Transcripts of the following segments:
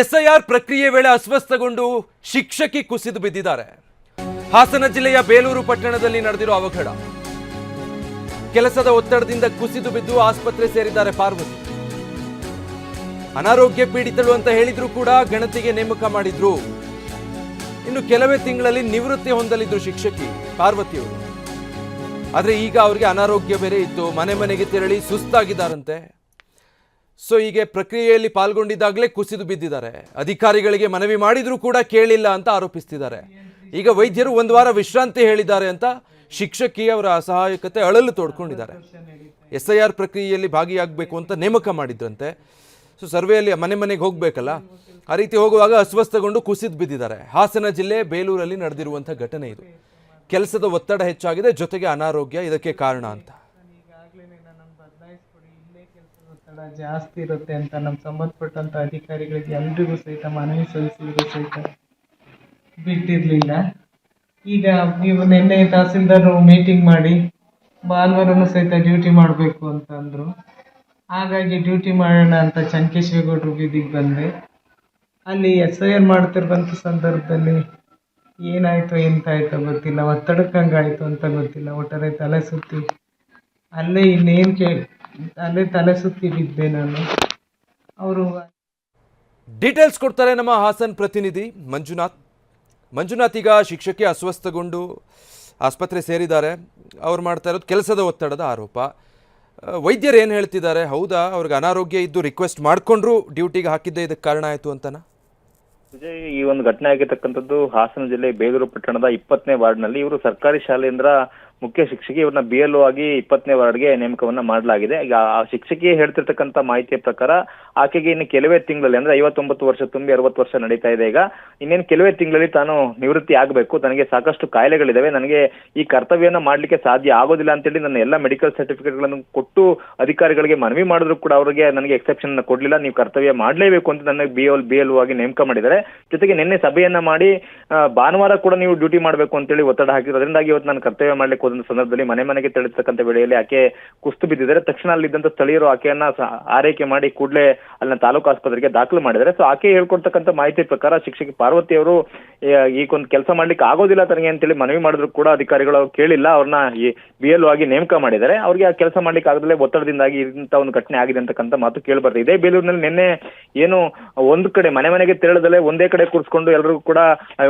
SIR ಪ್ರಕ್ರಿಯೆ ವೇಳೆ ಅಸ್ವಸ್ಥಗೊಂಡು ಶಿಕ್ಷಕಿ ಕುಸಿದು ಬಿದ್ದಿದ್ದಾರೆ. ಹಾಸನ ಜಿಲ್ಲೆಯ ಬೇಲೂರು ಪಟ್ಟಣದಲ್ಲಿ ನಡೆದಿರೋ ಅವಘಡ. ಕೆಲಸದ ಒತ್ತಡದಿಂದ ಕುಸಿದು ಬಿದ್ದು ಆಸ್ಪತ್ರೆ ಸೇರಿದ್ದಾರೆ ಪಾರ್ವತಿ. ಅನಾರೋಗ್ಯ ಪೀಡಿತಳು ಅಂತ ಹೇಳಿದ್ರು ಕೂಡ ಗಣತಿಗೆ ನೇಮಕ ಮಾಡಿದ್ರು. ಇನ್ನು ಕೆಲವೇ ತಿಂಗಳಲ್ಲಿ ನಿವೃತ್ತಿ ಹೊಂದಲಿದ್ರು ಶಿಕ್ಷಕಿ ಪಾರ್ವತಿಯವರು. ಆದ್ರೆ ಈಗ ಅವರಿಗೆ ಅನಾರೋಗ್ಯ ಬೇರೆ ಇತ್ತು. ಮನೆ ಮನೆಗೆ ತೆರಳಿ ಸುಸ್ತಾಗಿದ್ದಾರಂತೆ. ಸೊ ಹೀಗೆ ಪ್ರಕ್ರಿಯೆಯಲ್ಲಿ ಪಾಲ್ಗೊಂಡಿದ್ದಾಗಲೇ ಕುಸಿದು ಬಿದ್ದಿದ್ದಾರೆ. ಅಧಿಕಾರಿಗಳಿಗೆ ಮನವಿ ಮಾಡಿದ್ರು ಕೂಡ ಕೇಳಿಲ್ಲ ಅಂತ ಆರೋಪಿಸ್ತಿದ್ದಾರೆ. ಈಗ ವೈದ್ಯರು ಒಂದು ವಾರ ವಿಶ್ರಾಂತಿ ಹೇಳಿದ್ದಾರೆ ಅಂತ ಶಿಕ್ಷಕಿ ಅವರ ಅಸಹಾಯಕತೆ ಅಳಲು ತೋಡ್ಕೊಂಡಿದ್ದಾರೆ. ಎಸ್ಐಆರ್ ಪ್ರಕ್ರಿಯೆಯಲ್ಲಿ ಭಾಗಿಯಾಗಬೇಕು ಅಂತ ನೇಮಕ ಮಾಡಿದ್ರಂತೆ. ಸೊ ಸರ್ವೆಯಲ್ಲಿ ಮನೆ ಮನೆಗೆ ಹೋಗ್ಬೇಕಲ್ಲ, ಆ ರೀತಿ ಹೋಗುವಾಗ ಅಸ್ವಸ್ಥಗೊಂಡು ಕುಸಿದು ಬಿದ್ದಿದ್ದಾರೆ. ಹಾಸನ ಜಿಲ್ಲೆ ಬೇಲೂರಲ್ಲಿ ನಡೆದಿರುವಂಥ ಘಟನೆ ಇದು. ಕೆಲಸದ ಒತ್ತಡ ಹೆಚ್ಚಾಗಿದೆ, ಜೊತೆಗೆ ಅನಾರೋಗ್ಯ ಇದಕ್ಕೆ ಕಾರಣ ಅಂತ. ಜಾಸ್ತಿ ಇರುತ್ತೆ ಅಂತ ನಮ್ಮ ಸಂಬಂಧಪಟ್ಟಂತ ಅಧಿಕಾರಿಗಳಿಗೆ ಎಲ್ರಿಗೂ ಸಹಿತ ಮನವಿ ಸಲ್ಲಿಸಿದ್ರು ಸಹಿತ ಬಿಟ್ಟಿರಲಿಲ್ಲ. ಈಗ ನೀವು ನಿನ್ನೆ ತಹಸೀಲ್ದಾರ್ ಮೀಟಿಂಗ್ ಮಾಡಿ ಭಾನುವಾರನೂ ಸಹಿತ ಡ್ಯೂಟಿ ಮಾಡಬೇಕು ಅಂತ ಅಂದರು. ಹಾಗಾಗಿ ಡ್ಯೂಟಿ ಮಾಡೋಣ ಅಂತ ಚನ್ನಕೇಶವೇಗೌಡರು ಬೀದಿಗೆ ಬಂದೆ. ಅಲ್ಲಿ SIR ಮಾಡ್ತಿರುವಂಥ ಸಂದರ್ಭದಲ್ಲಿ ಏನಾಯಿತು ಎಂತಾಯಿತೋ ಗೊತ್ತಿಲ್ಲ, ಒತ್ತಡಕ್ಕೆ ಹಂಗಾಯಿತು ಅಂತ ಗೊತ್ತಿಲ್ಲ. ಒಟ್ಟಾರೆ ತಲೆ ಸುತ್ತಿ ಅಲ್ಲೇ ತಲೆ ಸುತ್ತಿ ಬಿದ್ದೆ ನಾನು. ಅವರು ಡೀಟೇಲ್ಸ್ ಕೊಡ್ತಾರೆ ನಮ್ಮ ಹಾಸನ್ ಪ್ರತಿನಿಧಿ ಮಂಜುನಾಥ್. ಈಗ ಶಿಕ್ಷಕಿ ಅಸ್ವಸ್ಥಗೊಂಡು ಆಸ್ಪತ್ರೆ ಸೇರಿದ್ದಾರೆ. ಅವ್ರು ಮಾಡ್ತಾ ಇರೋದು ಕೆಲಸದ ಒತ್ತಡದ ಆರೋಪ. ವೈದ್ಯರು ಏನು ಹೇಳ್ತಿದ್ದಾರೆ? ಹೌದಾ, ಅವ್ರಿಗೆ ಅನಾರೋಗ್ಯ ಇದ್ದು ರಿಕ್ವೆಸ್ಟ್ ಮಾಡಿಕೊಂಡ್ರು ಡ್ಯೂಟಿಗೆ ಹಾಕಿದ್ದೆ ಇದಕ್ಕೆ ಕಾರಣ ಆಯಿತು ಅಂತನಾ? ವಿಜಯ್, ಈ ಒಂದು ಘಟನೆ ಆಗಿರ್ತಕ್ಕಂಥದ್ದು ಹಾಸನ ಜಿಲ್ಲೆ ಬೇಲೂರು ಪಟ್ಟಣದ 20ನೇ ವಾರ್ಡ್ನಲ್ಲಿ. ಇವರು ಸರ್ಕಾರಿ ಶಾಲೆಯಿಂದ ಮುಖ್ಯ ಶಿಕ್ಷಕಿ, ಇವ್ರನ್ನ BLO ಆಗಿ 20ನೇ ವಾರ್ಡ್ಗೆ ನೇಮಕವನ್ನ ಮಾಡಲಾಗಿದೆ. ಈಗ ಆ ಶಿಕ್ಷಕಿ ಹೇಳ್ತಿರ್ತಕ್ಕಂಥ ಮಾಹಿತಿಯ ಪ್ರಕಾರ ಆಕೆಗೆ ಇನ್ನು ಕೆಲವೇ ತಿಂಗಳಲ್ಲಿ, ಅಂದ್ರೆ 59 ವರ್ಷ ತುಂಬಿ 60 ವರ್ಷ ನಡೀತಾ ಇದೆ. ಈಗ ಇನ್ನೇನು ಕೆಲವೇ ತಿಂಗಳಲ್ಲಿ ತಾನು ನಿವೃತ್ತಿ ಆಗಬೇಕು, ನನಗೆ ಸಾಕಷ್ಟು ಕಾಯಿಲೆಗಳಿದಾವೆ, ನನಗೆ ಈ ಕರ್ತವ್ಯನ ಮಾಡ್ಲಿಕ್ಕೆ ಸಾಧ್ಯ ಆಗೋದಿಲ್ಲ ಅಂತೇಳಿ ನನ್ನ ಎಲ್ಲ ಮೆಡಿಕಲ್ ಸರ್ಟಿಫಿಕೇಟ್ಗಳನ್ನು ಕೊಟ್ಟು ಅಧಿಕಾರಿಗಳಿಗೆ ಮನವಿ ಮಾಡಿದ್ರು ಕೂಡ ಅವರಿಗೆ ನನಗೆ ಎಕ್ಸೆಪ್ಷನ್ ಕೊಡ್ಲಿಲ್ಲ. ನೀವು ಕರ್ತವ್ಯ ಮಾಡಲೇಬೇಕು ಅಂತ ನನಗೆ BLO ಆಗಿ ನೇಮಕ ಮಾಡಿದ್ದಾರೆ. ಜೊತೆಗೆ ನಿನ್ನೆ ಸಭೆಯನ್ನ ಮಾಡಿ ಭಾನುವಾರ ಕೂಡ ನೀವು ಡ್ಯೂಟಿ ಮಾಡಬೇಕು ಅಂತೇಳಿ ಒತ್ತಡ ಹಾಕಿದ್ರು. ಅದರಿಂದಾಗಿ ಇವತ್ತು ನಾನು ಕರ್ತವ್ಯ ಮಾಡ್ಲಿಕ್ಕೆ ಹೋದ ಸಂದರ್ಭದಲ್ಲಿ ಮನೆ ಮನೆಗೆ ತೆರಳಿರ್ತಕ್ಕಂಥ ವೇಳೆಯಲ್ಲಿ ಆಕೆ ಕುಸ್ತು ಬಿದ್ದಿದ್ದಾರೆ. ತಕ್ಷಣ ಅಲ್ಲಿದ್ದಂತ ಸ್ಥಳೀಯರು ಆಕೆಯನ್ನ ಆರೈಕೆ ಮಾಡಿ ಕೂಡಲೇ ಅಲ್ಲಿನ ತಾಲೂಕು ಆಸ್ಪತ್ರೆಗೆ ದಾಖಲು ಮಾಡಿದ್ದಾರೆ. ಸೊ ಆಕೆ ಹೇಳ್ಕೊಡ್ತಕ್ಕಂಥ ಮಾಹಿತಿ ಪ್ರಕಾರ ಶಿಕ್ಷಕಿ ಪಾರ್ವತಿ ಅವರು ಈಗೊಂದು ಕೆಲಸ ಮಾಡ್ಲಿಕ್ಕೆ ಆಗೋದಿಲ್ಲ ತನಗೆ ಅಂತೇಳಿ ಮನವಿ ಮಾಡಿದ್ರು ಕೂಡ ಅಧಿಕಾರಿಗಳು ಕೇಳಿಲ್ಲ. ಅವ್ರನ್ನ BLO ಆಗಿ ನೇಮಕ ಮಾಡಿದ್ದಾರೆ. ಅವ್ರಿಗೆ ಆ ಕೆಲಸ ಮಾಡ್ಲಿಕ್ಕೆ ಆಗದಲ್ಲೇ ಒತ್ತಡದಿಂದಾಗಿ ಇಂಥ ಒಂದು ಘಟನೆ ಆಗಿದೆ ಅಂತಕ್ಕಂಥ ಮಾತು ಕೇಳಿ ಬರ್ತಿದೆ. ಇದೇ ಬೇಲೂರಿನಲ್ಲಿ ನಿನ್ನೆ ಏನು ಒಂದು ಕಡೆ ಮನೆ ಮನೆಗೆ ತೆರಳದಲ್ಲೇ ಒಂದೇ ಕಡೆ ಕೂರಿಸ್ಕೊಂಡು ಎಲ್ಲರಿಗೂ ಕೂಡ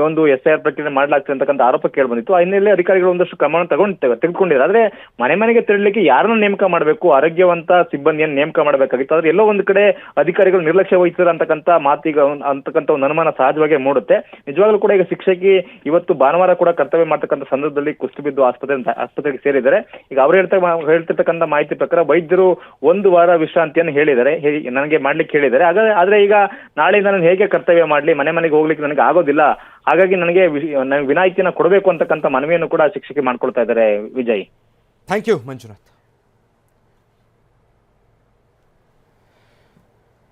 ಒಂದು SIR ಪ್ರಕ್ರಿಯೆ ಮಾಡ್ಲಾಗ್ತದೆ ಅಂತಕ್ಕಂಥ ಆರೋಪ ಕೇಳಿ ಬಂದಿತ್ತು. ಆ ಹಿನ್ನೆಲೆಯಲ್ಲಿ ಅಧಿಕಾರಿಗಳು ಒಂದಷ್ಟು ಕ್ರಮವನ್ನು ತೆಗೆದುಕೊಂಡಿದ್ದಾರೆ. ಆದ್ರೆ ಮನೆ ಮನೆಗೆ ತೆರಳಲಿಕ್ಕೆ ಯಾರನ್ನ ನೇಮಕ ಮಾಡಬೇಕು, ಆರೋಗ್ಯವಂತ ಸಿಬ್ಬಂದಿಯನ್ನು ನೇಮಕ ಮಾಡಬೇಕಾಗಿತ್ತು. ಆದ್ರೆ ಎಲ್ಲೋ ಒಂದು ಕಡೆ ಅಧಿಕಾರಿಗಳು ನಿರ್ಲಕ್ಷ್ಯ ವಹಿಸಿದ್ರು ಅಂತಕ್ಕಂಥ ಮಾತಿಗ ಅಂತಕ್ಕಂಥ ಒಂದು ಅನುಮಾನ ಸಹಜವಾಗಿ ಮೂಡುತ್ತೆ. ನಿಜವಾಗ್ಲೂ ಕೂಡ ಈಗ ಶಿಕ್ಷಕಿ ಇವತ್ತು ಭಾನುವಾರ ಕೂಡ ಕರ್ತವ್ಯ ಮಾಡ್ತಕ್ಕಂಥ ಸಂದರ್ಭದಲ್ಲಿ ಕುಸ್ತು ಬಿದ್ದು ಆಸ್ಪತ್ರೆಗೆ ಸೇರಿದ್ದಾರೆ. ಈಗ ಅವರು ಹೇಳ್ತಿರ್ತಕ್ಕಂಥ ಮಾಹಿತಿ ಪ್ರಕಾರ ವೈದ್ಯರು ಒಂದು ವಾರ ವಿಶ್ರಾಂತಿಯನ್ನು ಹೇಳಿದ್ದಾರೆ, ನನಗೆ ಮಾಡ್ಲಿಕ್ಕೆ ಹೇಳಿದ್ದಾರೆ. ಆದ್ರೆ ಈಗ ನಾಳೆ ನಾನು ಹೇಗೆ ಕರ್ತವ್ಯ ಮಾಡ್ಲಿ, ಮನೆ ಮನೆಗೆ ಹೋಗ್ಲಿಕ್ಕೆ ನನಗೆ ಆಗೋದಿಲ್ಲ, ಹಾಗಾಗಿ ನನಗೆ ವಿನಾಯಿತಿಯನ್ನು ಕೊಡಬೇಕು ಅಂತಕ್ಕಂಥ ಮನವಿಯನ್ನು ಕೂಡ ಶಿಕ್ಷಕಿ ಮಾಡ್ಕೊಳ್ತಾ ಇದ್ದಾರೆ. Vijay, thank you Manjunath.